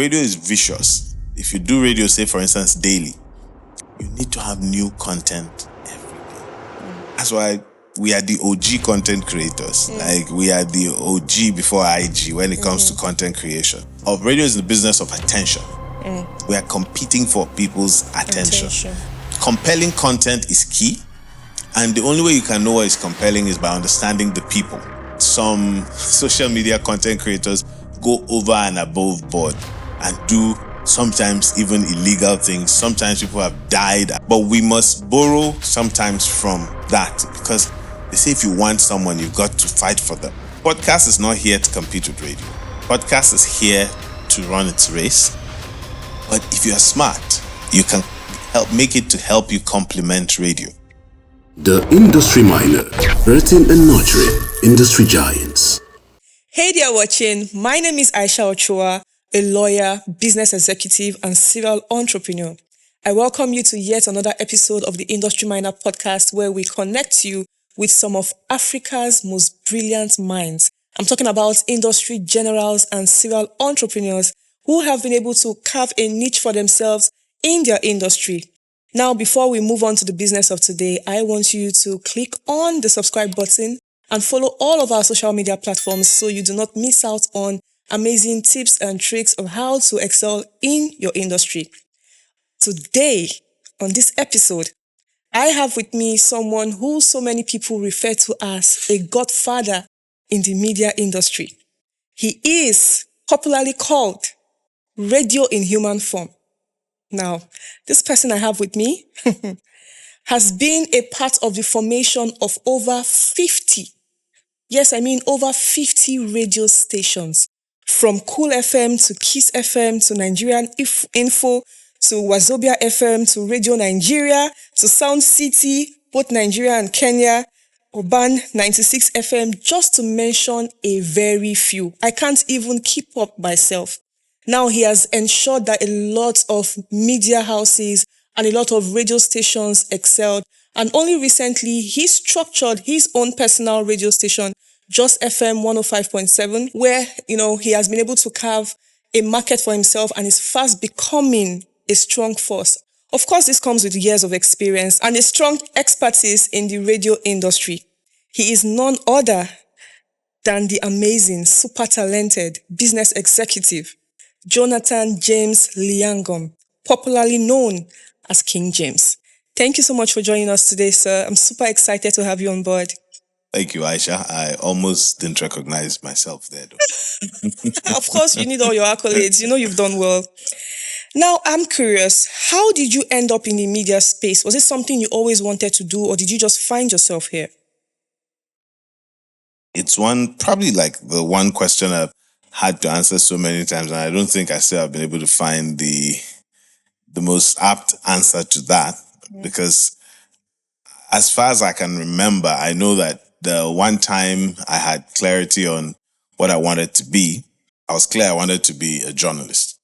radio is vicious. If you do radio, say for instance, daily, you need to have new content every day. That's why we are the OG content creators. Like we are the OG before IG when it comes to content creation. Our radio is the business of attention. We are competing for people's attention. Compelling content is key. And the only way you can know what is compelling is by understanding the people. Some social media content creators go over and above board and do sometimes even illegal things. Sometimes people have died. But we must borrow sometimes from that, because they say if you want someone, you've got to fight for them. Podcast is not here to compete with radio. Podcast is here to run its race. But if you're smart, you can make it to help you complement radio. The Industry Miner, birthing and nurturing industry giants. Hey there watching, my name is Aisha Ochoa, a lawyer, business executive, and serial entrepreneur. I welcome you to yet another episode of the Industry Miner podcast, where we connect you with some of Africa's most brilliant minds. I'm talking about industry generals and serial entrepreneurs who have been able to carve a niche for themselves in their industry. Now, before we move on to the business of today, I want you to click on the subscribe button and follow all of our social media platforms so you do not miss out on amazing tips and tricks on how to excel in your industry. Today, on this episode, I have with me someone who so many people refer to as a godfather in the media industry. He is popularly called radio in human form. Now, this person I have with me has been a part of the formation of over 50, yes, I mean over 50 radio stations, from Cool FM to Kiss FM to Nigerian Info to Wazobia FM to Radio Nigeria to Sound City, both Nigeria and Kenya, Urban 96 FM, just to mention a very few. I can't even keep up myself. Now he has ensured that a lot of media houses and a lot of radio stations excelled. And only recently, he structured his own personal radio station, Just FM 105.7, where, he has been able to carve a market for himself and is fast becoming a strong force. Of course, this comes with years of experience and a strong expertise in the radio industry. He is none other than the amazing, super talented business executive, Jonathan James Liangom, popularly known as King James. Thank you so much for joining us today, sir. I'm super excited to have you on board. Thank you, Aisha. I almost didn't recognize myself there, though. Of course, you need all your accolades. You've done well. Now, I'm curious, how did you end up in the media space? Was it something you always wanted to do, or did you just find yourself here? It's probably like the one question I've had to answer so many times, and I don't think I still have been able to find the most apt answer to that. Because as far as I can remember, I know that the one time I had clarity on what I wanted to be, I was clear I wanted to be a journalist.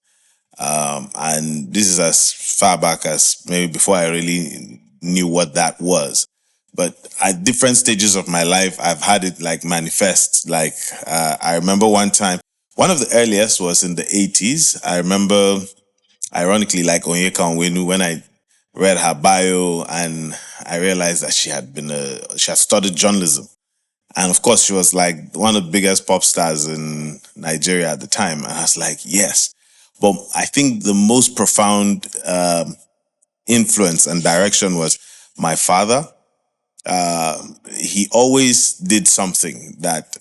And this is as far back as maybe before I really knew what that was. But at different stages of my life, I've had it like manifest. Like, I remember one time, one of the earliest was in the 80s. I remember, ironically, like Onyeka Onwenu, when I read her bio and I realized that she had studied journalism. And of course, she was like one of the biggest pop stars in Nigeria at the time. And I was like, yes. But I think the most profound influence and direction was my father. He always did something that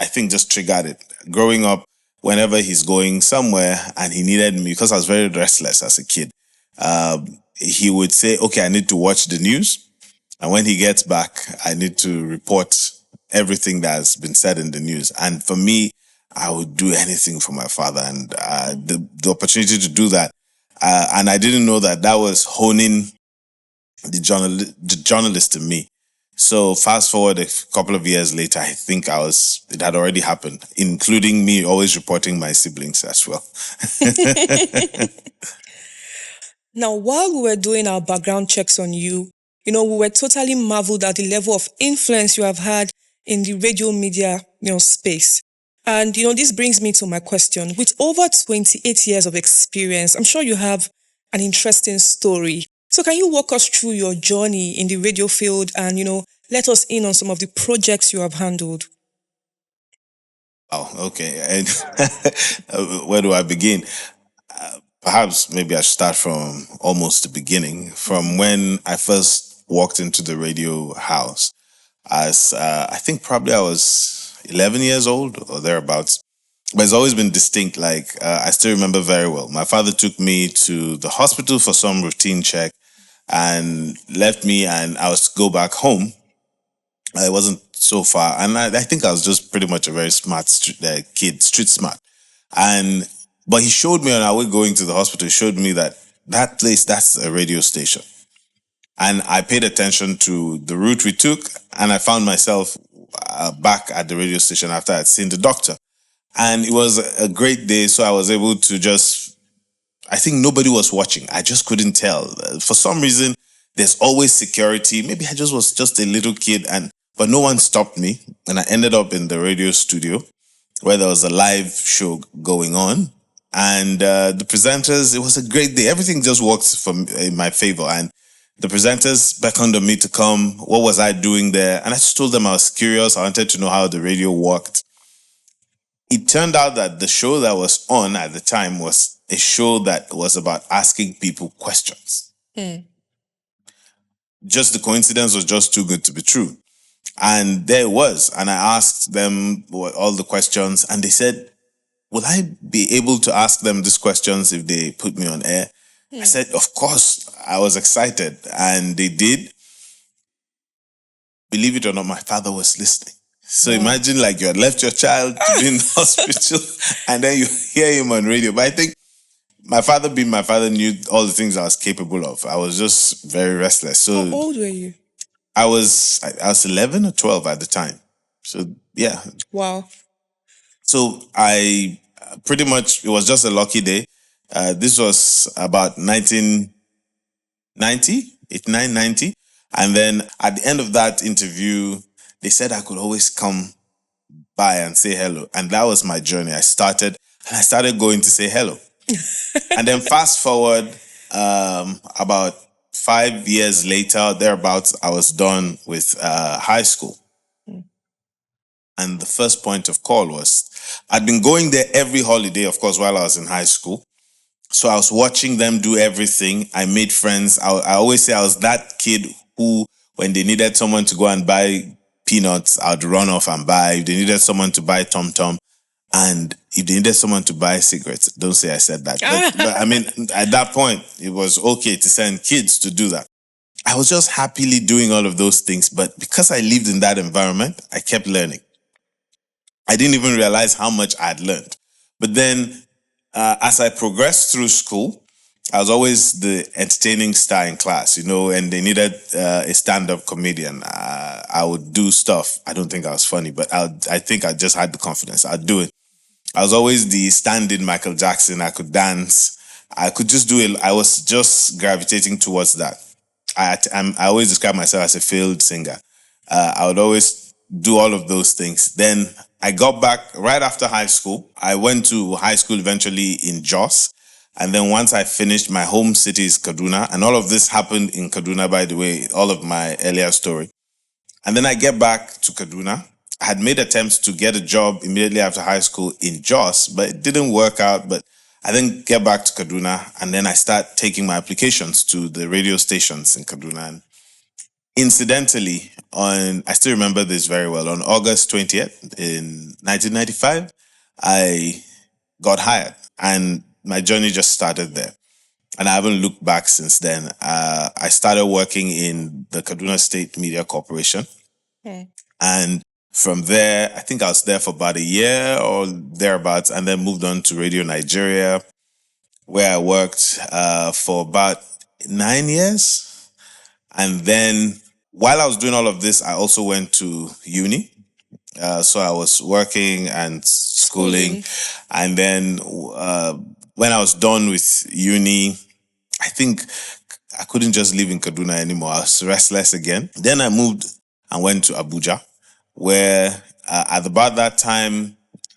I think just triggered it. Growing up, whenever he's going somewhere and he needed me, because I was very restless as a kid, he would say, okay, I need to watch the news. And when he gets back, I need to report everything that has been said in the news. And for me, I would do anything for my father. And the opportunity to do that, and I didn't know that was honing the journalist in me. So fast forward a couple of years later, I think it had already happened, including me always reporting my siblings as well. Now, while we were doing our background checks on you, we were totally marveled at the level of influence you have had in the radio media, space. And, this brings me to my question. With over 28 years of experience, I'm sure you have an interesting story. So can you walk us through your journey in the radio field and, let us in on some of the projects you have handled? Oh, okay. And where do I begin? Perhaps maybe I should start from almost the beginning, from when I first walked into the radio house. As I think probably I was 11 years old or thereabouts. But it's always been distinct. Like, I still remember very well. My father took me to the hospital for some routine check and left me, and I was to go back home. It wasn't so far. And I think I was just pretty much a very smart kid, street smart. But he showed me on our way going to the hospital, he showed me that place, that's a radio station. And I paid attention to the route we took, and I found myself back at the radio station after I'd seen the doctor. And it was a great day, so I was able to I think nobody was watching. I just couldn't tell. For some reason, there's always security. Maybe I was just a little kid, but no one stopped me. And I ended up in the radio studio where there was a live show going on. And the presenters, it was a great day. Everything just worked in my favor. And the presenters beckoned on me to come. What was I doing there? And I just told them I was curious. I wanted to know how the radio worked. It turned out that the show that was on at the time was a show that was about asking people questions. Just the coincidence was just too good to be true. And there it was. And I asked them all the questions, and they said, will I be able to ask them these questions if they put me on air? I said, of course. I was excited. And they did. Believe it or not, my father was listening. So imagine like you had left your child to be in the hospital and then you hear him on radio. But I think my father, being my father, knew all the things I was capable of. I was just very restless. So how old were you? I was 11 or 12 at the time. So yeah. Wow. So I pretty much, it was just a lucky day. This was about 1990. And then at the end of that interview, they said I could always come by and say hello. And that was my journey. I started going to say hello. And then fast forward, about 5 years later, thereabouts, I was done with high school. And the first point of call was, I'd been going there every holiday, of course, while I was in high school. So I was watching them do everything. I made friends. I always say I was that kid who, when they needed someone to go and buy peanuts, I'd run off and buy. If they needed someone to buy Tom Tom, and if they needed someone to buy cigarettes, don't say I said that. But I mean, at that point, it was okay to send kids to do that. I was just happily doing all of those things. But because I lived in that environment, I kept learning. I didn't even realize how much I had learned. But then as I progressed through school, I was always the entertaining star in class, and they needed a stand-up comedian. I would do stuff. I don't think I was funny, but I think I just had the confidence. I'd do it. I was always the stand-in Michael Jackson. I could dance. I could just do it. I was just gravitating towards that. I always describe myself as a failed singer. I would always do all of those things. Then I got back right after high school. I went to high school eventually in Jos. And then once I finished, my home city is Kaduna. And all of this happened in Kaduna, by the way, all of my earlier story. And then I get back to Kaduna. I had made attempts to get a job immediately after high school in Jos, but it didn't work out. But I then get back to Kaduna, and then I start taking my applications to the radio stations in Kaduna. And incidentally, I still remember this very well, on August 20th in 1995, I got hired, and my journey just started there. And I haven't looked back since then. I started working in the Kaduna State Media Corporation. Okay. And from there, I think I was there for about a year or thereabouts, and then moved on to Radio Nigeria, where I worked for about 9 years. And then while I was doing all of this, I also went to uni. So I was working and schooling. And then when I was done with uni, I think I couldn't just live in Kaduna anymore. I was restless again. Then I moved and went to Abuja, where at about that time,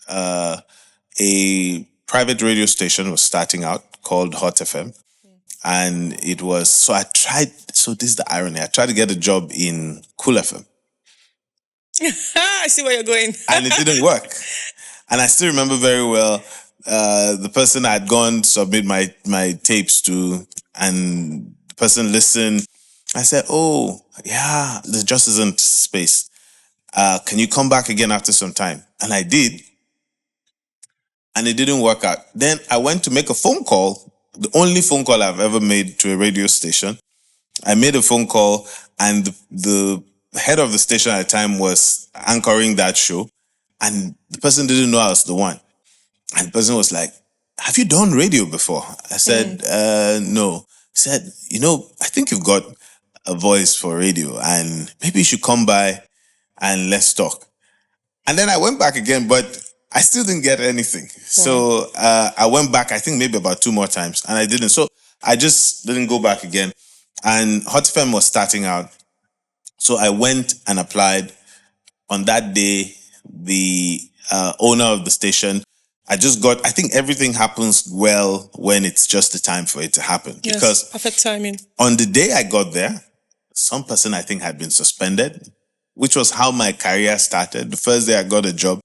a private radio station was starting out called Hot FM. And it was, so this is the irony. I tried to get a job in Cool FM. I see where you're going. And it didn't work. And I still remember very well the person I had gone to submit my tapes to, and the person listened. I said, oh, yeah, there just isn't space. Can you come back again after some time? And I did. And it didn't work out. Then I went to make a phone call, the only phone call I've ever made to a radio station. I made a phone call, and the head of the station at the time was anchoring that show, and the person didn't know I was the one. And the person was like, have you done radio before? I said, no. He said, I think you've got a voice for radio, and maybe you should come by and let's talk. And then I went back again, but I still didn't get anything. So I went back, I think maybe about 2 more times, and I didn't. So I just didn't go back again. And Hot FM was starting out. So I went and applied. On that day, the owner of the station, I think everything happens well when it's just the time for it to happen. Yes, because perfect timing. On the day I got there, some person I think had been suspended, which was how my career started. The first day I got a job,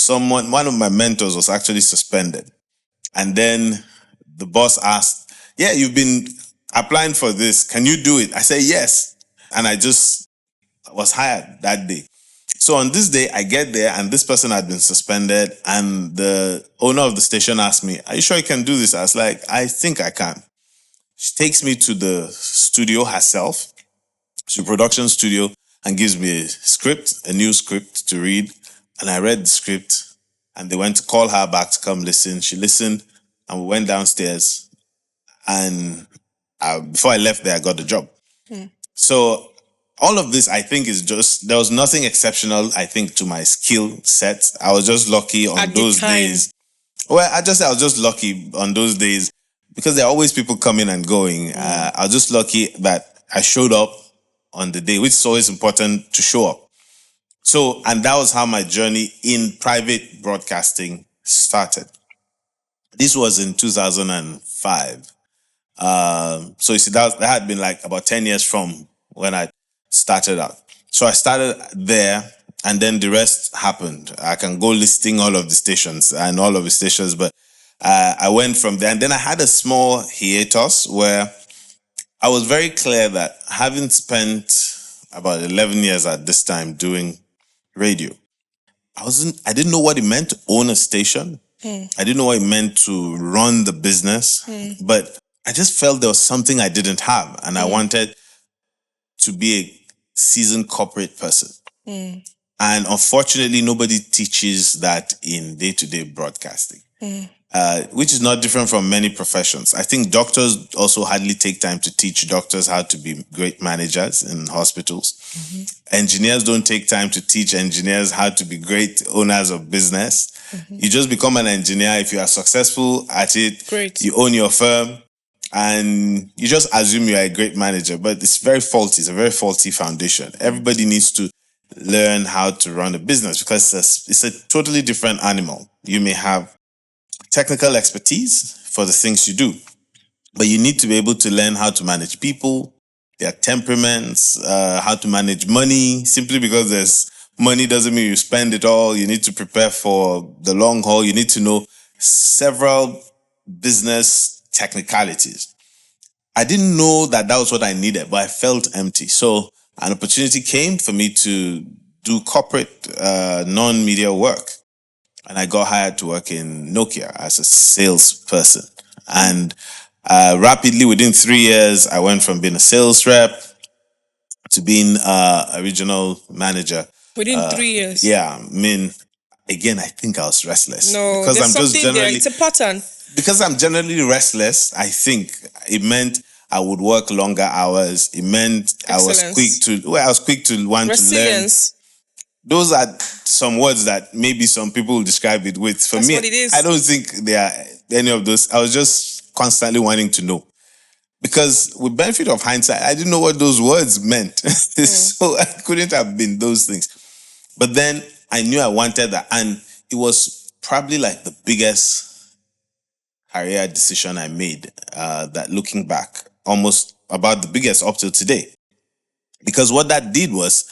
one of my mentors was actually suspended. And then the boss asked, yeah, you've been applying for this. Can you do it? I said, yes. And I just was hired that day. So on this day, I get there, and this person had been suspended, and the owner of the station asked me, are you sure you can do this? I was like, I think I can. She takes me to the studio herself, to the production studio, and gives me a new script to read. And I read the script, and they went to call her back to come listen. She listened, and we went downstairs. And before I left there, I got the job. So all of this, I think, is just, there was nothing exceptional, I think, to my skill set. I was just lucky on those days. Well, I was just lucky on those days because there are always people coming and going. I was just lucky that I showed up on the day, which is always important to show up. So, and that was how my journey in private broadcasting started. This was in 2005. So you see, that had been like about 10 years from when I started out. So I started there, and then the rest happened. I can go listing all of the stations, but I went from there. And then I had a small hiatus where I was very clear that having spent about 11 years at this time doing radio, I didn't know what it meant to own a station. I didn't know what it meant to run the business, but I just felt there was something I didn't have, and I wanted to be a seasoned corporate person. And unfortunately, nobody teaches that in day-to-day broadcasting, which is not different from many professions. I think doctors also hardly take time to teach doctors how to be great managers in hospitals. Engineers don't take time to teach engineers how to be great owners of business. You just become an engineer. If you are successful at it, great. You own your firm, and you just assume you are a great manager, but it's very faulty. It's a very faulty foundation. Everybody needs to learn how to run a business because it's a totally different animal. You may have technical expertise for the things you do, but you need to be able to learn how to manage people, their temperaments, how to manage money. Simply because there's money doesn't mean you spend it all. You need to prepare for the long haul. You need to know several business technicalities. I didn't know that was what I needed, but I felt empty. So an opportunity came for me to do corporate non-media work. And I got hired to work in Nokia as a salesperson. And rapidly, within 3 years, I went from being a sales rep to being a regional manager. Within 3 years? Yeah. Again, I think I was restless. No, because there's something there. It's a pattern. Because I'm generally restless, I think it meant I would work longer hours. It meant I was quick to want Resilience. to learn. Those are some words that maybe some people will describe it with. For me, what it is. I don't think there are any of those. I was just constantly wanting to know. Because with benefit of hindsight, I didn't know what those words meant. So I couldn't have been those things. But then I knew I wanted that. And it was probably like the biggest career decision I made, that looking back, almost about the biggest up till today. Because what that did was,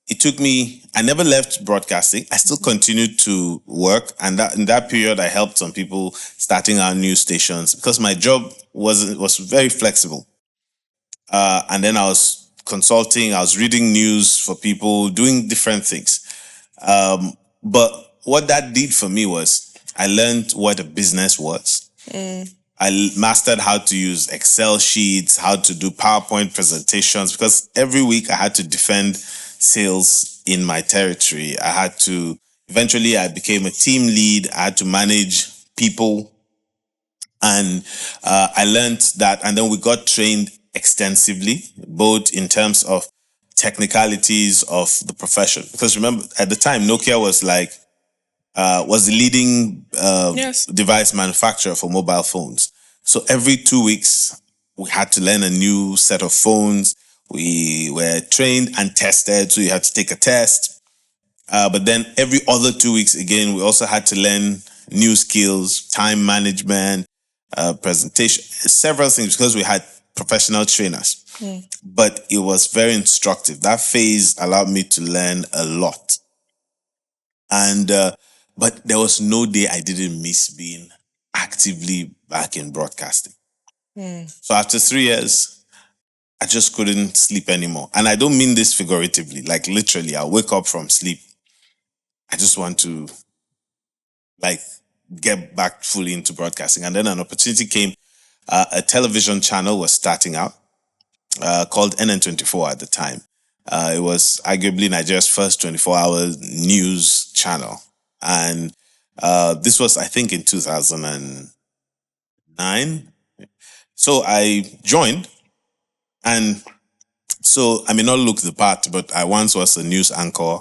it took me, I never left broadcasting. I still continued to work. And that in that period, I helped some people starting our news stations because my job was very flexible. And then I was consulting, I was reading news for people, doing different things. But what that did for me was I learned what a business was. I mastered how to use Excel sheets, how to do PowerPoint presentations, because every week I had to defend sales in my territory. Eventually I became a team lead. I had to manage people. And I learned that. And then we got trained extensively, both in terms of technicalities of the profession. Because remember, at the time, Nokia was the leading Yes. device manufacturer for mobile phones. So every 2 weeks, we had to learn a new set of phones. We were trained and tested, so you had to take a test. But then every other 2 weeks, again, we also had to learn new skills, time management, presentation, several things, because we had professional trainers. But it was very instructive. That phase allowed me to learn a lot. And but there was no day I didn't miss being actively back in broadcasting. So after 3 years, I just couldn't sleep anymore. And I don't mean this figuratively, like literally, I'll wake up from sleep. I just want to get back fully into broadcasting. And then an opportunity came. A television channel was starting out called NN24 at the time. It was arguably Nigeria's first 24-hour news channel. And this was, I think, in 2009. So I joined. And so I may not look the part, but I once was a news anchor.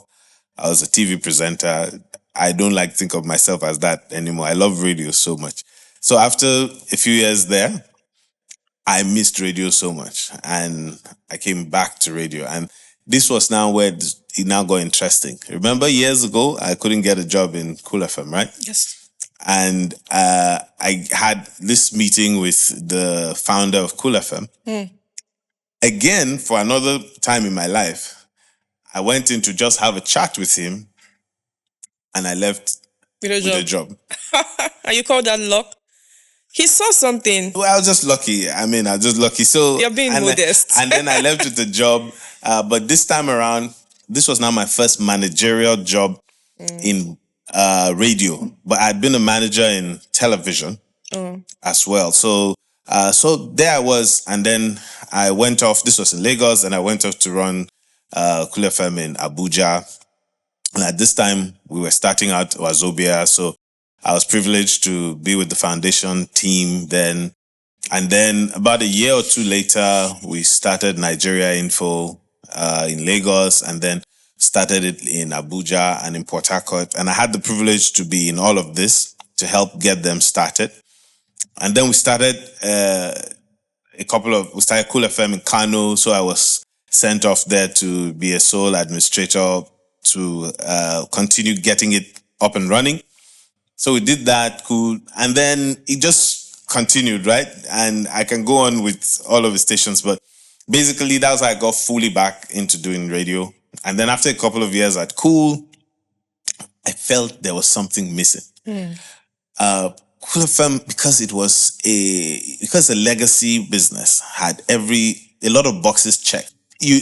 I was a TV presenter. I don't like to think of myself as that anymore. I love radio so much. So after a few years there, I missed radio so much. And I came back to radio. And this was now where it now got interesting. Remember years ago, I couldn't get a job in Cool FM, right? Yes. And I had this meeting with the founder of Cool FM. Again, for another time in my life, I went in to just have a chat with him, and I left With a a job. And you call that luck? He saw something. Well, I was just lucky. I was just lucky. So You're being modest. And then I left with the job. But this time around, this was now my first managerial job in radio. But I'd been a manager in television as well. So there I was. And then I went off. This was in Lagos. And I went off to run Cool FM in Abuja. And at this time, we were starting out Wazobia. So I was privileged to be with the foundation team then. And then about a year or two later, we started Nigeria Info in Lagos, and then started it in Abuja and in Port Harcourt. And I had the privilege to be in all of this to help get them started. And then we started we started Cool FM in Kano. So I was sent off there to be a sole administrator to continue getting it up and running. So we did that, cool. And then it just continued, right? And I can go on with all of the stations, but basically that was how I got fully back into doing radio. And then after a couple of years at Cool, I felt there was something missing. Cool FM, because it was a legacy business, had a lot of boxes checked.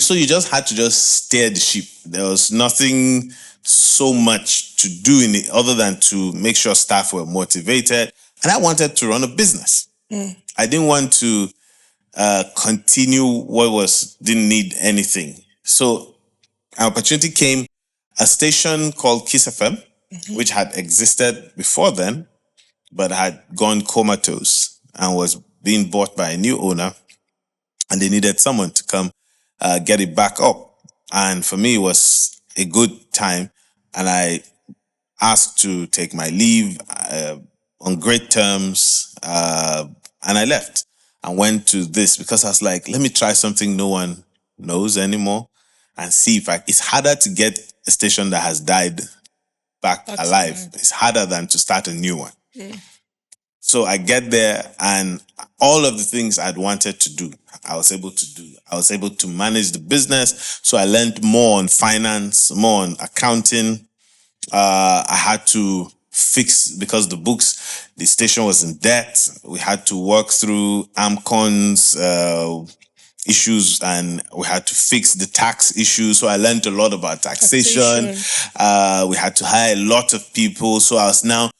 So you just had to just steer the ship. There was nothing so much to do in it other than to make sure staff were motivated. And I wanted to run a business. I didn't want to continue didn't need anything. So an opportunity came, a station called Kiss FM, which had existed before then, but had gone comatose and was being bought by a new owner. And they needed someone to come get it back up. And for me, it was a good time. And I asked to take my leave on great terms. And I left and went to this because I was like, let me try something no one knows anymore and see if it's harder to get a station that has died back Back to alive life. is harder than to start a new one. So I get there and all of the things I'd wanted to do, I was able to do. I was able to manage the business. So I learned more on finance, more on accounting. I had to fix, because the station was in debt. We had to work through AMCON's issues, and we had to fix the tax issues. So I learned a lot about taxation. We had to hire a lot of people. So I was now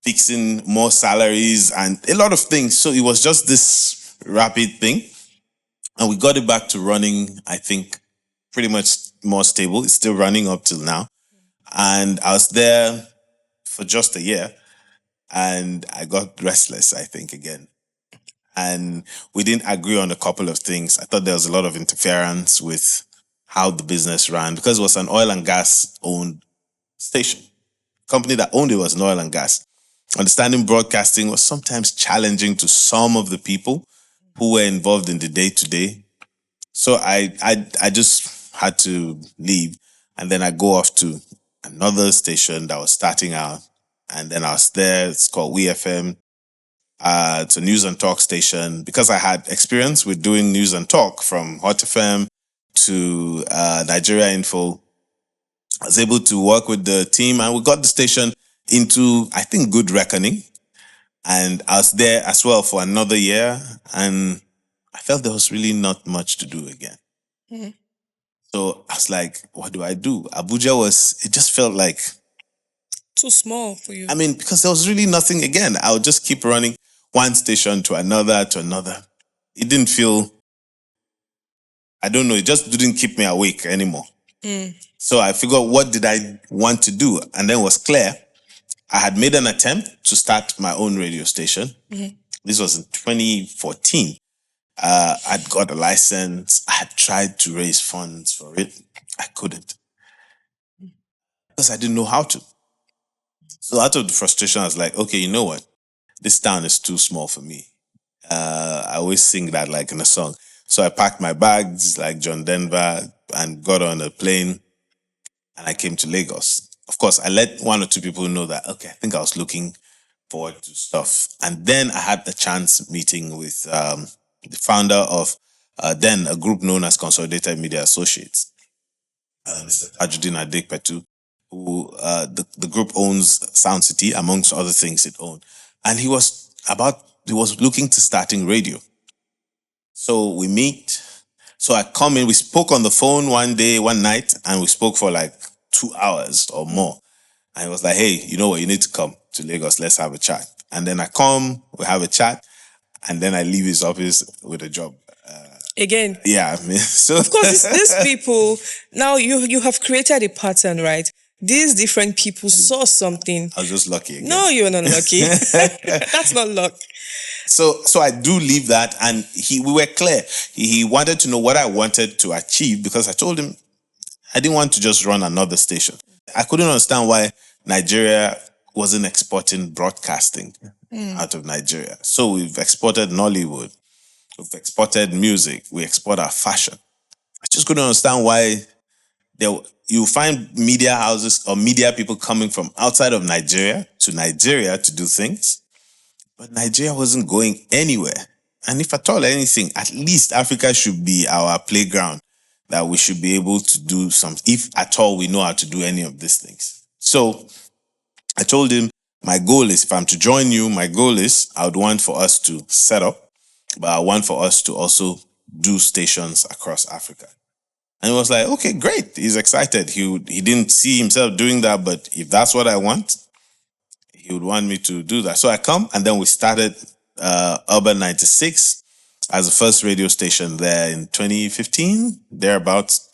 fixing more salaries and a lot of things. So it was just this rapid thing. And we got it back to running, I think, pretty much more stable. It's still running up till now. And I was there for just a year and I got restless, I think, again. And we didn't agree on a couple of things. I thought there was a lot of interference with how the business ran, because it was an oil and gas owned station. The company that owned it was an oil and gas. Understanding broadcasting was sometimes challenging to some of the people who were involved in the day-to-day. So I just had to leave, and then I go off to another station that was starting out, and then I was there. It's called WeFM. It's a news and talk station, because I had experience with doing news and talk from Hot FM to Nigeria Info. I was able to work with the team, and we got the station into, I think, good reckoning. And I was there as well for another year, and I felt there was really not much to do again. So I was like, what do I do? Abuja it just felt like too small for you. I mean, because there was really nothing again. I would just keep running one station to another to another. It didn't feel, I don't know, it just didn't keep me awake anymore. So I figured, what did I want to do? And then it was clear. I had made an attempt to start my own radio station. This was in 2014. I'd got a license. I had tried to raise funds for it. I couldn't, because I didn't know how to. So out of the frustration, I was like, okay, you know what? This town is too small for me. I always sing that like in a song. So I packed my bags like John Denver and got on a plane, and I came to Lagos. Of course, I let one or two people know that, okay, I think I was looking forward to stuff. And then I had the chance meeting with the founder of then a group known as Consolidated Media Associates, Mr. Tajuddin Adekpetu, who the group owns Sound City, amongst other things it owned. And he was looking to starting radio. So we meet. So I come in, we spoke on the phone one night, and we spoke for like 2 hours or more. And he was like, hey, you know what, you need to come to Lagos, let's have a chat. And then I come, we have a chat, and then I leave his office with a job. Again. Yeah, I mean, so of course, these people, now you have created a pattern, right? These different people saw something. I was just lucky again. No, you're not lucky. That's not luck. So I do leave that, and we were clear. He wanted to know what I wanted to achieve, because I told him I didn't want to just run another station. I couldn't understand why Nigeria wasn't exporting broadcasting out of Nigeria. So we've exported Nollywood, we've exported music, we export our fashion. I just couldn't understand why you find media houses or media people coming from outside of Nigeria to do things, but Nigeria wasn't going anywhere. And if at all anything, at least Africa should be our playground, that we should be able to do something, if at all we know how to do any of these things. So I told him, my goal is, if I'm to join you, my goal is, I would want for us to set up, but I want for us to also do stations across Africa. And he was like, okay, great. He's excited. He didn't see himself doing that, but if that's what I want, he would want me to do that. So I come, and then we started Urban 96 as the first radio station there in 2015, thereabouts.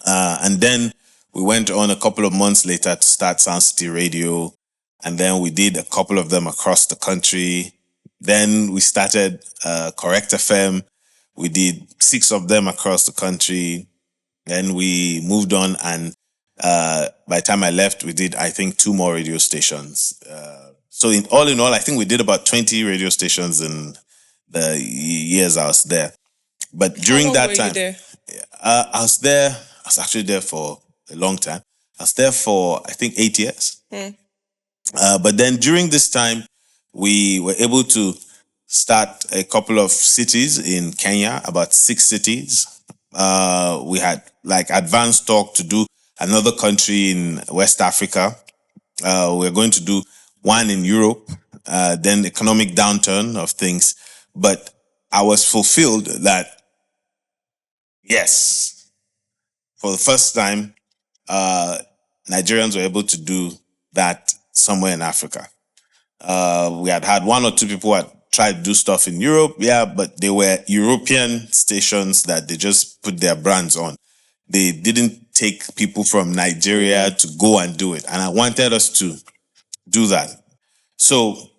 And then we went on a couple of months later to start Sound City Radio. And then we did a couple of them across the country. Then we started Correct FM. We did 6 of them across the country. Then we moved on, and by the time I left, we did, I think, 2 more radio stations. So in all, I think we did about 20 radio stations in the years I was there. But during that time, I was actually there for a long time. I was there for, I think, 8 years. But then during this time, we were able to start a couple of cities in Kenya, about 6 cities. We had like advanced talk to do another country in West Africa. We're going to do one in Europe, then economic downturn of things. But I was fulfilled that, yes, for the first time, Nigerians were able to do that somewhere in Africa. We had 1 or 2 people who had tried to do stuff in Europe, but they were European stations that they just put their brands on. They didn't take people from Nigeria to go and do it. And I wanted us to do that. So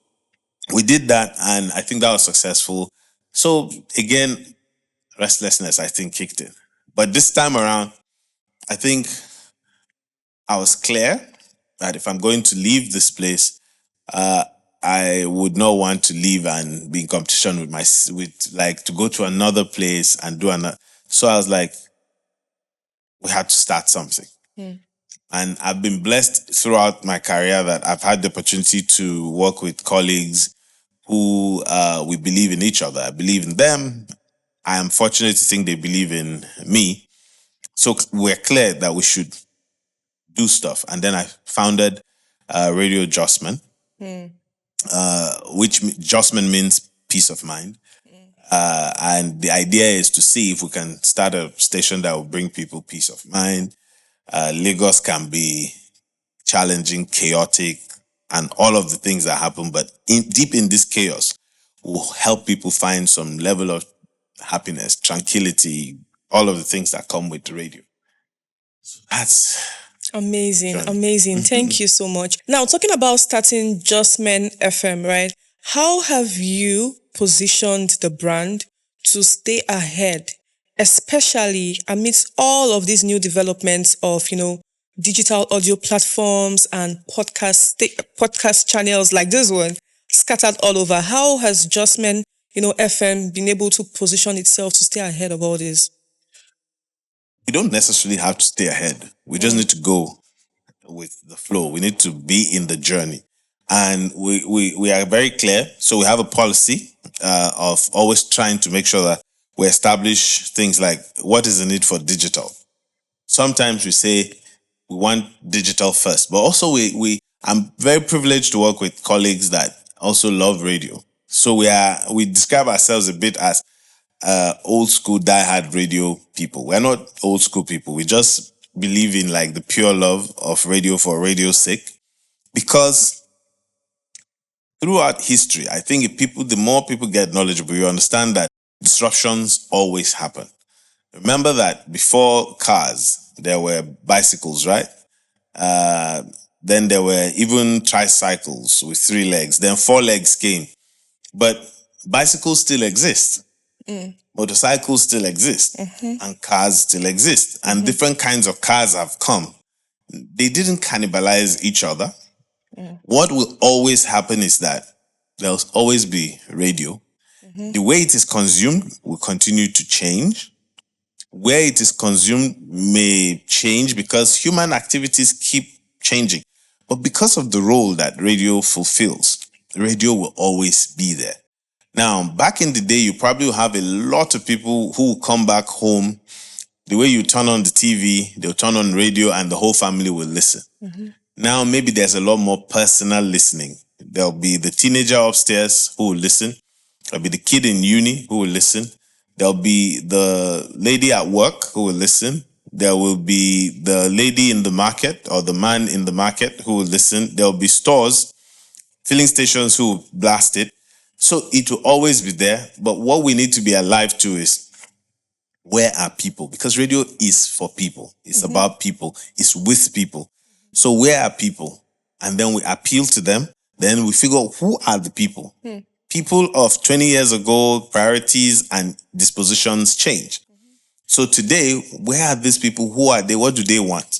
we did that, and I think that was successful. So again, restlessness, I think, kicked in. But this time around, I think I was clear that if I'm going to leave this place, I would not want to leave and be in competition with like to go to another place and do another. So I was like, we had to start something. And I've been blessed throughout my career that I've had the opportunity to work with colleagues who we believe in each other. I believe in them. I am fortunate to think they believe in me. So we're clear that we should do stuff. And then I founded Radio Jossman, which Jossman means peace of mind. And the idea is to see if we can start a station that will bring people peace of mind. Lagos can be challenging, chaotic, and all of the things that happen, but deep in this chaos will help people find some level of happiness, tranquility, all of the things that come with the radio. So that's amazing. Thank you so much. Now, talking about starting Justmen FM, right? How have you positioned the brand to stay ahead, especially amidst all of these new developments of, digital audio platforms and podcast channels like this one scattered all over? How has Justmen, FM been able to position itself to stay ahead of all this? We don't necessarily have to stay ahead. We just need to go with the flow. We need to be in the journey. And we are very clear. So we have a policy of always trying to make sure that we establish things like what is the need for digital. Sometimes we say we want digital first, but also I'm very privileged to work with colleagues that also love radio. So we describe ourselves a bit as old school diehard radio people. We're not old school people. We just believe in like the pure love of radio for radio's sake. Because throughout history, I think the more people get knowledgeable, you understand that disruptions always happen. Remember that before cars, there were bicycles, right? Then there were even tricycles with 3 legs. Then 4 legs came. But bicycles still exist. Motorcycles still exist. And cars still exist. And different kinds of cars have come. They didn't cannibalize each other. What will always happen is that there'll always be radio. The way it is consumed will continue to change. Where it is consumed may change because human activities keep changing. But because of the role that radio fulfills, radio will always be there. Now, back in the day, you probably will have a lot of people who will come back home. The way you turn on the TV, they'll turn on radio and the whole family will listen. Now, maybe there's a lot more personal listening. There'll be the teenager upstairs who will listen. There'll be the kid in uni who will listen. There'll be the lady at work who will listen. There will be the lady in the market or the man in the market who will listen. There'll be stores, filling stations who will blast it. So it will always be there. But what we need to be alive to is, where are people? Because radio is for people. It's about people. It's with people. So where are people? And then we appeal to them. Then we figure out who are the people. People of 20 years ago, priorities and dispositions change. So today, where are these people? Who are they? What do they want?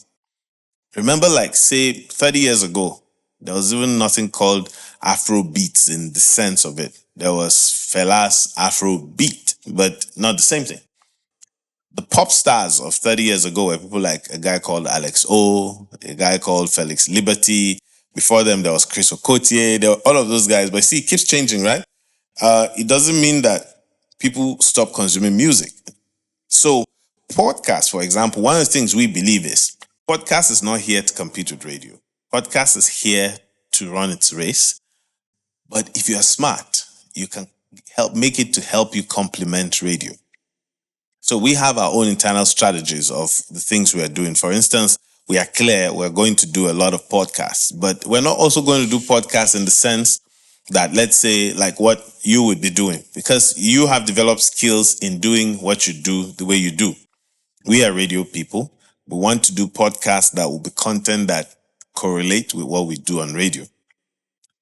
Remember, like, say, 30 years ago, there was even nothing called Afro beats in the sense of it. There was Fela's Afro beat, but not the same thing. The pop stars of 30 years ago were people like a guy called Alex O, a guy called Felix Liberty. Before them, there was Chris Okotie. There were all of those guys. But see, it keeps changing, right? It doesn't mean that people stop consuming music. So podcast, for example, one of the things we believe is podcast is not here to compete with radio. Podcast is here to run its race. But if you are smart, you can make it to help you complement radio. So we have our own internal strategies of the things we are doing. For instance, we are clear we're going to do a lot of podcasts, but we're not also going to do podcasts in the sense that, let's say, like what you would be doing, because you have developed skills in doing what you do the way you do. We are radio people. We want to do podcasts that will be content that correlate with what we do on radio.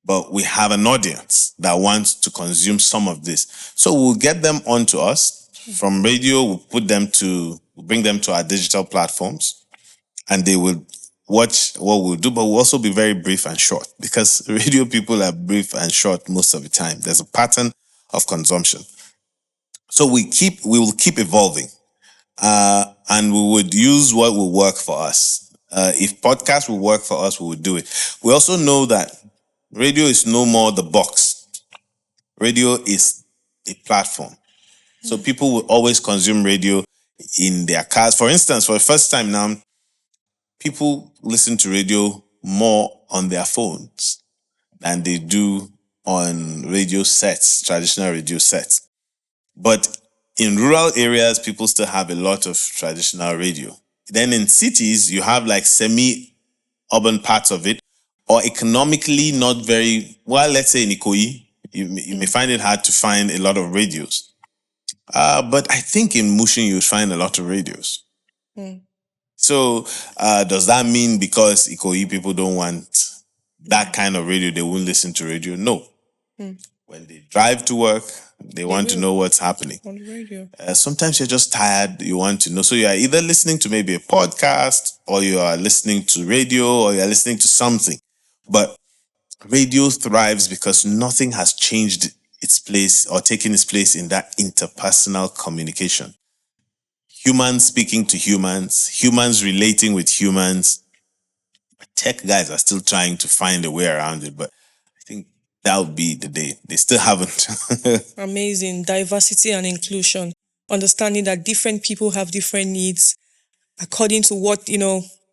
But we have an audience that wants to consume some of this. So we'll get them onto us. From radio, we'll bring them to our digital platforms, and they will watch what we'll do, but we'll also be very brief and short, because radio people are brief and short most of the time. There's a pattern of consumption. So we will keep evolving, and we would use what will work for us. If podcasts will work for us, we would do it. We also know that radio is no more the box. Radio is a platform. So people will always consume radio in their cars. For instance, for the first time now, people listen to radio more on their phones than they do on radio sets, traditional radio sets. But in rural areas, people still have a lot of traditional radio. Then in cities, you have like semi-urban parts of it, or economically not very, well, let's say in Ikoyi, you may find it hard to find a lot of radios. But I think in Mushin, you find a lot of radios. So does that mean because Ikoyi people don't want that kind of radio, they won't listen to radio? No. When they drive to work, they want to know what's happening. On the radio. Sometimes you're just tired, you want to know. So you are either listening to maybe a podcast, or you are listening to radio, or you are listening to something. But radio thrives because nothing has changed its place or taking its place in that interpersonal communication. Humans speaking to humans, humans relating with humans. Tech guys are still trying to find a way around it, but I think that would be the day. They still haven't. Amazing. Diversity and inclusion. Understanding that different people have different needs according to what,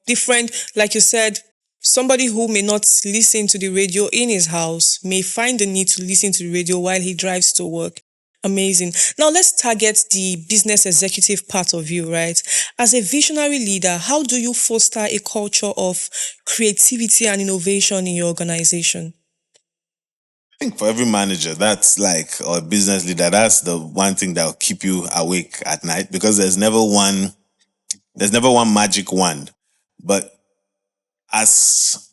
different, like you said, somebody who may not listen to the radio in his house may find the need to listen to the radio while he drives to work. Amazing. Now let's target the business executive part of you, right? As a visionary leader, how do you foster a culture of creativity and innovation in your organization? I think for every manager, or business leader, that's the one thing that will keep you awake at night, because there's never one magic wand. But as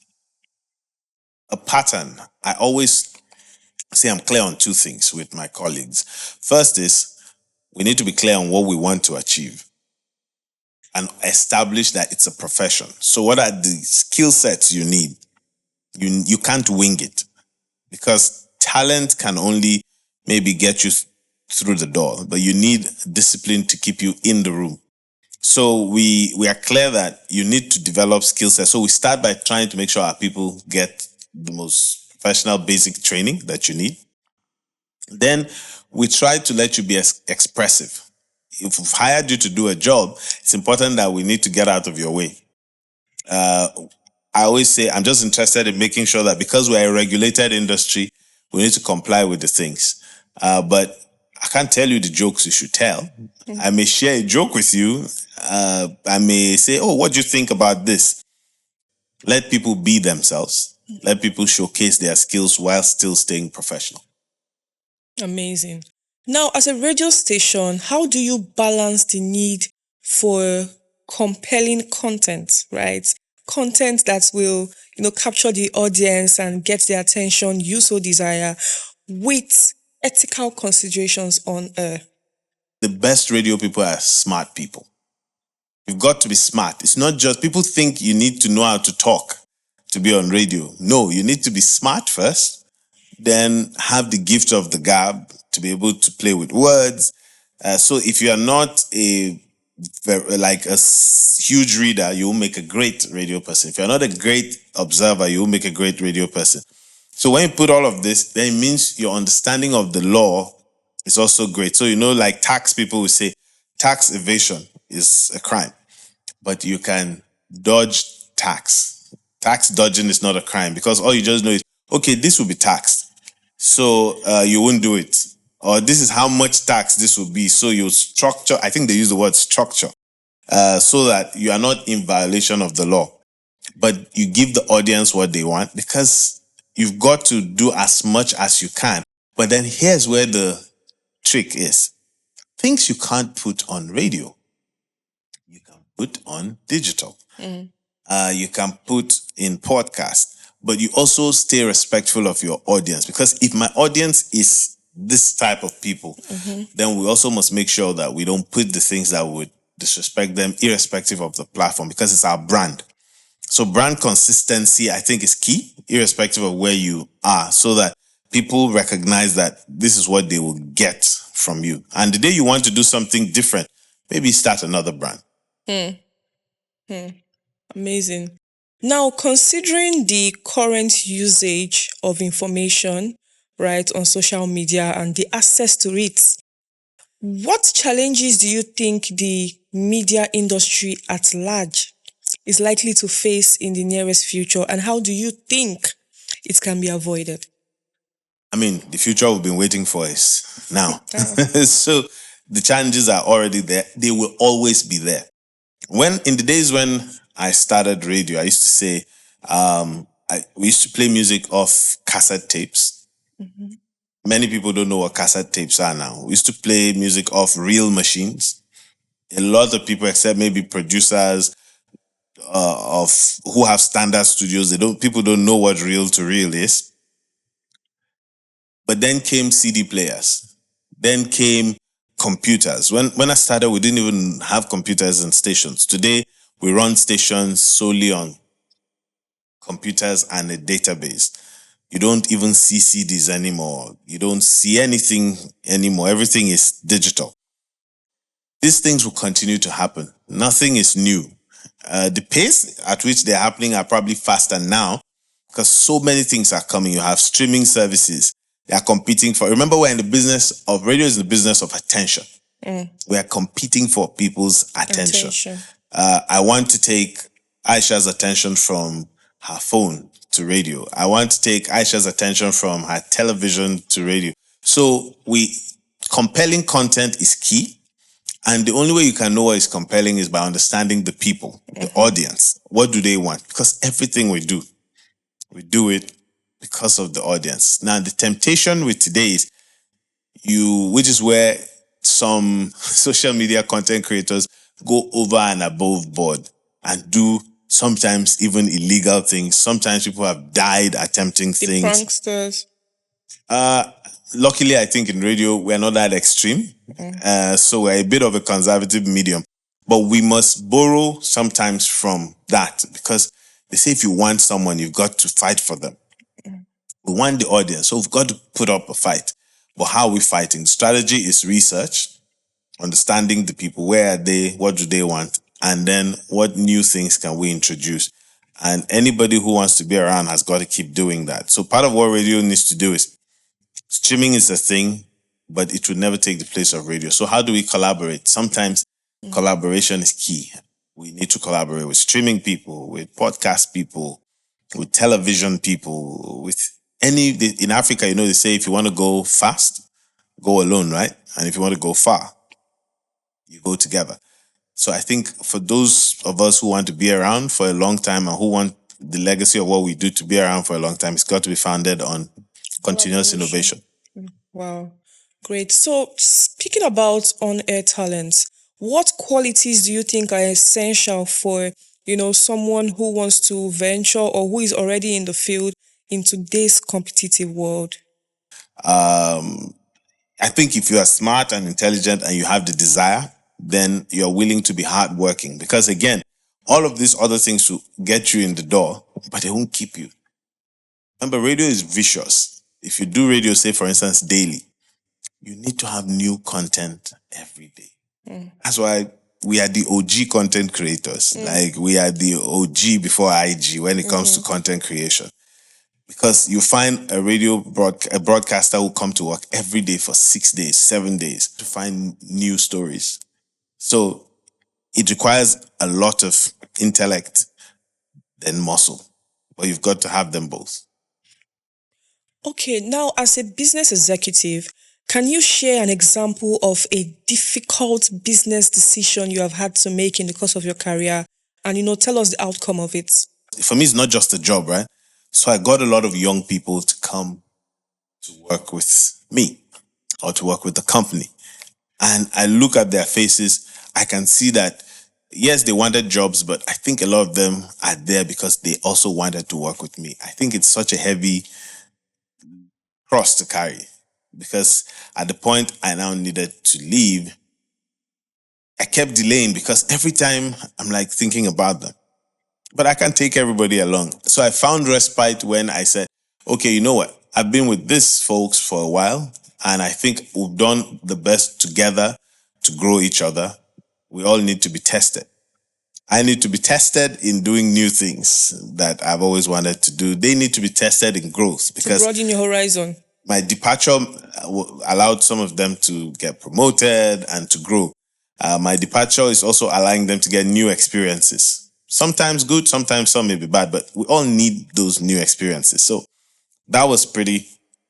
a pattern, I always say I'm clear on two things with my colleagues. First is, we need to be clear on what we want to achieve and establish that it's a profession. So what are the skill sets you need? You can't wing it, because talent can only maybe get you through the door, but you need discipline to keep you in the room. So we are clear that you need to develop skill sets. So we start by trying to make sure our people get the most professional basic training that you need. Then we try to let you be expressive. If we've hired you to do a job, it's important that we need to get out of your way. I always say, I'm just interested in making sure that because we're a regulated industry, we need to comply with the things. But I can't tell you the jokes you should tell. I may share a joke with you. I may say, oh, what do you think about this? Let people be themselves. Let people showcase their skills while still staying professional. Amazing. Now, as a radio station, how do you balance the need for compelling content, right? Content that will, capture the audience and get their attention you so desire, with ethical considerations on air? The best radio people are smart people. You've got to be smart. It's not just, people think you need to know how to talk to be on radio. No, you need to be smart first, then have the gift of the gab to be able to play with words. So if you are not a like a huge reader, you will make a great radio person. If you're not a great observer, you will make a great radio person. So when you put all of this, then it means your understanding of the law is also great. So, like tax people will say tax evasion is a crime, but you can dodge tax. Tax dodging is not a crime because all you just know is, okay, this will be taxed. So you won't do it. Or this is how much tax this will be. So you structure, I think they use the word structure, so that you are not in violation of the law. But you give the audience what they want because you've got to do as much as you can. But then here's where the trick is. Things you can't put on radio, you can put on digital. You can put in podcast, but you also stay respectful of your audience, because if my audience is this type of people, then we also must make sure that we don't put the things that would disrespect them, irrespective of the platform, because it's our brand. So brand consistency, I think, is key, irrespective of where you are, so that people recognize that this is what they will get from you. And the day you want to do something different, maybe start another brand. Amazing. Now, considering the current usage of information, right, on social media and the access to it, what challenges do you think the media industry at large is likely to face in the nearest future, and how do you think it can be avoided? I mean, the future we've been waiting for is now. So the challenges are already there. They will always be there. In the days when I started radio, I used to say, we used to play music off cassette tapes. Many people don't know what cassette tapes are now. We used to play music off real machines. A lot of people, except maybe producers of who have standard studios, people don't know what reel to reel is. But then came CD players. Then came computers. When I started, we didn't even have computers in stations. Today, we run stations solely on computers and a database. You don't even see CDs anymore. You don't see anything anymore. Everything is digital. These things will continue to happen. Nothing is new. The pace at which they're happening are probably faster now because so many things are coming. You have streaming services. They are competing for. Remember, we're in the business of radio, is in the business of attention. We are competing for people's attention. I want to take Aisha's attention from her phone to radio. I want to take Aisha's attention from her television to radio. So compelling content is key. And the only way you can know what is compelling is by understanding the people, the audience. What do they want? Because everything we do it because of the audience. Now, the temptation with today is which is where some social media content creators go over and above board and do sometimes even illegal things. Sometimes people have died attempting things. Pranksters. Luckily, I think in radio, we're not that extreme. So we're a bit of a conservative medium. But we must borrow sometimes from that, because they say if you want someone, you've got to fight for them. We want the audience, so we've got to put up a fight. But how are we fighting? The strategy is research, understanding the people. Where are they? What do they want? And then what new things can we introduce? And anybody who wants to be around has got to keep doing that. So part of what radio needs to do is, streaming is a thing, but it would never take the place of radio. So how do we collaborate? Sometimes collaboration is key. We need to collaborate with streaming people, with podcast people, with television people, in Africa, they say if you want to go fast, go alone, right? And if you want to go far, you go together. So I think for those of us who want to be around for a long time and who want the legacy of what we do to be around for a long time, it's got to be founded on continuous innovation. Wow, great. So speaking about on-air talents, what qualities do you think are essential for, someone who wants to venture or who is already in the field in today's competitive world? I think if you are smart and intelligent and you have the desire, then you're willing to be hardworking. Because again, all of these other things will get you in the door, but they won't keep you. Remember, radio is vicious. If you do radio, say for instance, daily, you need to have new content every day. That's why we are the OG content creators. Like we are the OG before IG when it comes to content creation. Because you find a broadcaster who come to work every day for 6 days, 7 days to find new stories. So it requires a lot of intellect and muscle, but you've got to have them both. Okay, now as a business executive, can you share an example of a difficult business decision you have had to make in the course of your career and, tell us the outcome of it? For me, it's not just a job, right? So I got a lot of young people to come to work with me or to work with the company. And I look at their faces, I can see that, yes, they wanted jobs, but I think a lot of them are there because they also wanted to work with me. I think it's such a heavy cross to carry because at the point I now needed to leave, I kept delaying because every time I'm like thinking about them. But I can't take everybody along. So I found respite when I said, okay, you know what? I've been with these folks for a while, and I think we've done the best together to grow each other. We all need to be tested. I need to be tested in doing new things that I've always wanted to do. They need to be tested in growth because to broaden your horizon. My departure allowed some of them to get promoted and to grow. My departure is also allowing them to get new experiences. Sometimes good, sometimes some may be bad, but we all need those new experiences. So that was pretty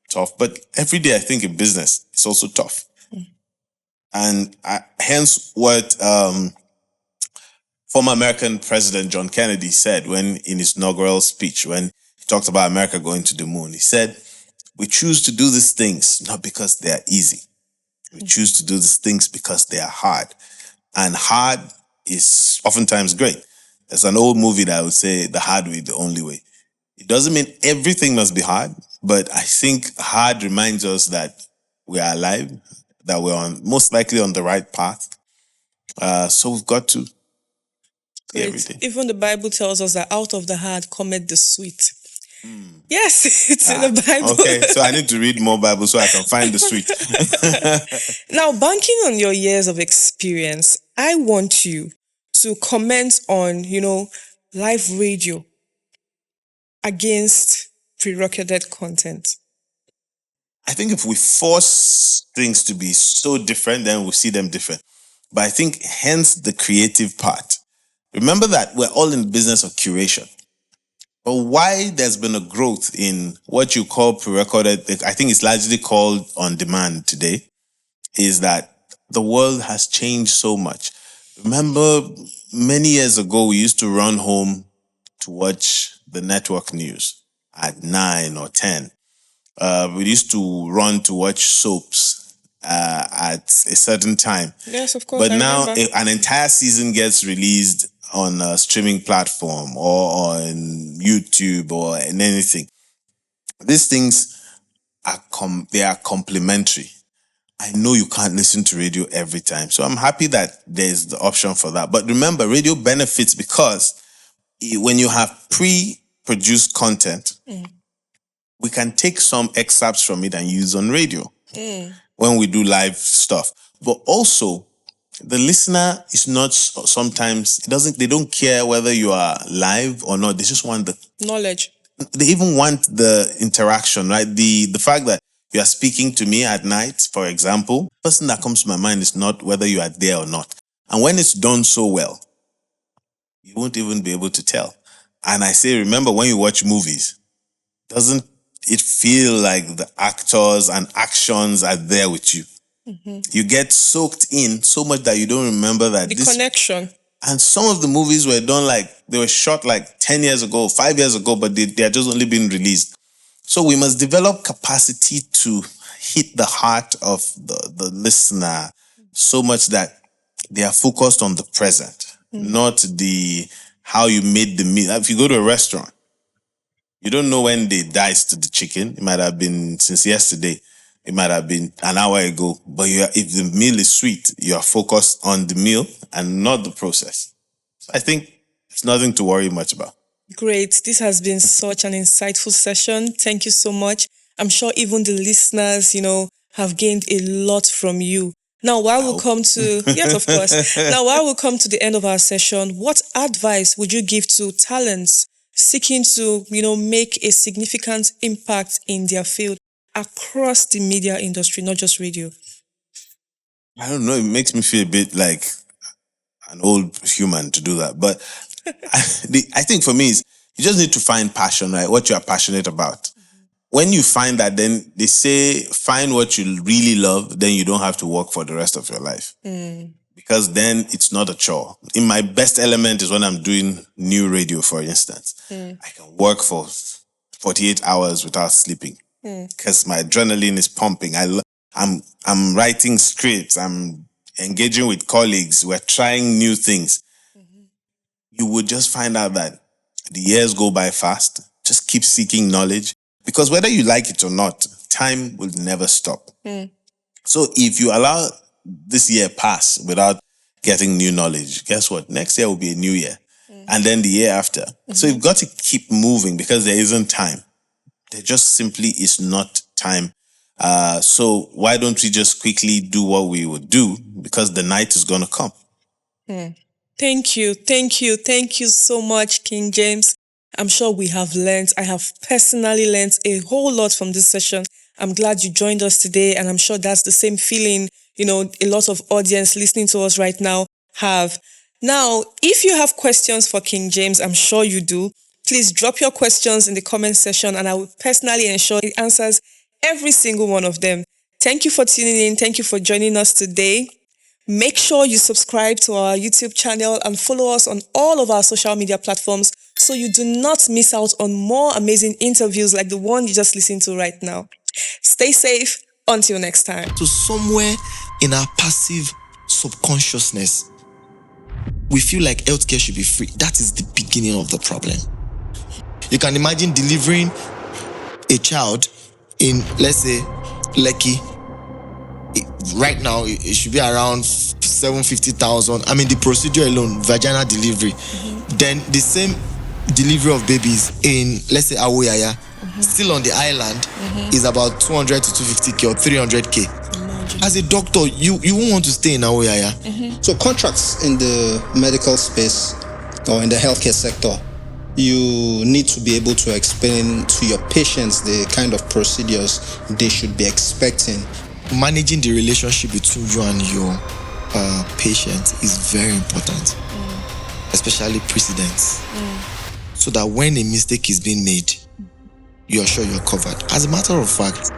tough. But every day, I think in business, it's also tough. And hence what former American President John Kennedy said when in his inaugural speech, when he talked about America going to the moon, he said, we choose to do these things not because they are easy. We choose to do these things because they are hard. And hard is oftentimes great. There's an old movie that I would say the hard way, the only way. It doesn't mean everything must be hard, but I think hard reminds us that we are alive, that we're most likely on the right path. So we've got to do everything. Even the Bible tells us that out of the hard cometh the sweet. Yes, it's in the Bible. Okay, so I need to read more Bible so I can find the sweet. Now, banking on your years of experience, I want you to comment on, live radio against pre-recorded content. I think if we force things to be so different, then we'll see them different. But I think hence the creative part. Remember that we're all in the business of curation. But why there's been a growth in what you call pre-recorded, I think it's largely called on demand today, is that the world has changed so much. Remember, many years ago, we used to run home to watch the network news at 9 or 10. We used to run to watch soaps at a certain time. Yes, of course. But now an entire season gets released on a streaming platform or on YouTube or in anything. These things are they are complementary. I know you can't listen to radio every time. So I'm happy that there's the option for that. But remember, radio benefits because when you have pre-produced content, we can take some excerpts from it and use on radio when we do live stuff. But also, the listener is not sometimes, they don't care whether you are live or not. They just want the knowledge. They even want the interaction, right? The fact that you are speaking to me at night, for example, the person that comes to my mind is not whether you are there or not. And when it's done so well, you won't even be able to tell. And I say, remember when you watch movies, doesn't it feel like the actors and actions are there with you? You get soaked in so much that you don't remember that the connection. And some of the movies were done they were shot 10 years ago, 5 years ago, but they are just only being released. So we must develop capacity to hit the heart of the listener so much that they are focused on the present, not how you made the meal. If you go to a restaurant, you don't know when they diced the chicken. It might have been since yesterday. It might have been an hour ago. But if the meal is sweet, you are focused on the meal and not the process. So I think it's nothing to worry much about. Great. This has been such an insightful session. Thank you so much. I'm sure even the listeners, have gained a lot from you. Now, while we'll come to, yes, of course. Now, while we'll come to the end of our session, what advice would you give to talents seeking to, make a significant impact in their field across the media industry, not just radio? I don't know. It makes me feel a bit like an old human to do that. But I think for me, you just need to find passion, right? What you are passionate about. When you find that, then they say, find what you really love, then you don't have to work for the rest of your life. Because then it's not a chore. In my best element is when I'm doing new radio, for instance. I can work for 48 hours without sleeping because my adrenaline is pumping. I'm writing scripts. I'm engaging with colleagues. We're trying new things. You would just find out that the years go by fast. Just keep seeking knowledge. Because whether you like it or not, time will never stop. So if you allow this year pass without getting new knowledge, guess what? Next year will be a new year. And then the year after. So you've got to keep moving because there isn't time. There just simply is not time. So why don't we just quickly do what we would do? Because the night is going to come. Thank you so much, King James. I'm sure we have learned. I have personally learned a whole lot from this session. I'm glad you joined us today, and I'm sure that's the same feeling, a lot of audience listening to us right now have. Now, if you have questions for King James, I'm sure you do, please drop your questions in the comment section, and I will personally ensure it answers every single one of them. Thank you for tuning in. Thank you for joining us today. Make sure you subscribe to our YouTube channel and follow us on all of our social media platforms so you do not miss out on more amazing interviews like the one you just listened to right now. Stay safe. Until next time. So somewhere in our passive subconsciousness, we feel like healthcare should be free. That is the beginning of the problem. You can imagine delivering a child in, let's say, Lekki. Right now, it should be around 750,000. I mean, the procedure alone, vaginal delivery. Then the same delivery of babies in, let's say, Awoyaya, still on the island, is about 200 to 250K or 300K. As a doctor, you won't want to stay in Awoyaya. So contracts in the medical space or in the healthcare sector, you need to be able to explain to your patients the kind of procedures they should be expecting. Managing the relationship between you and your patient is very important, especially precedents, so that when a mistake is being made, you're sure you're covered. As a matter of fact,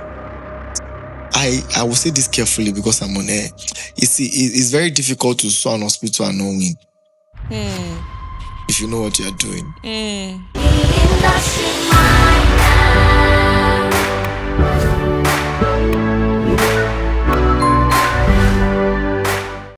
I will say this carefully because I'm on air. You see, it's very difficult to sue an hospital and not win. If you know what you're doing.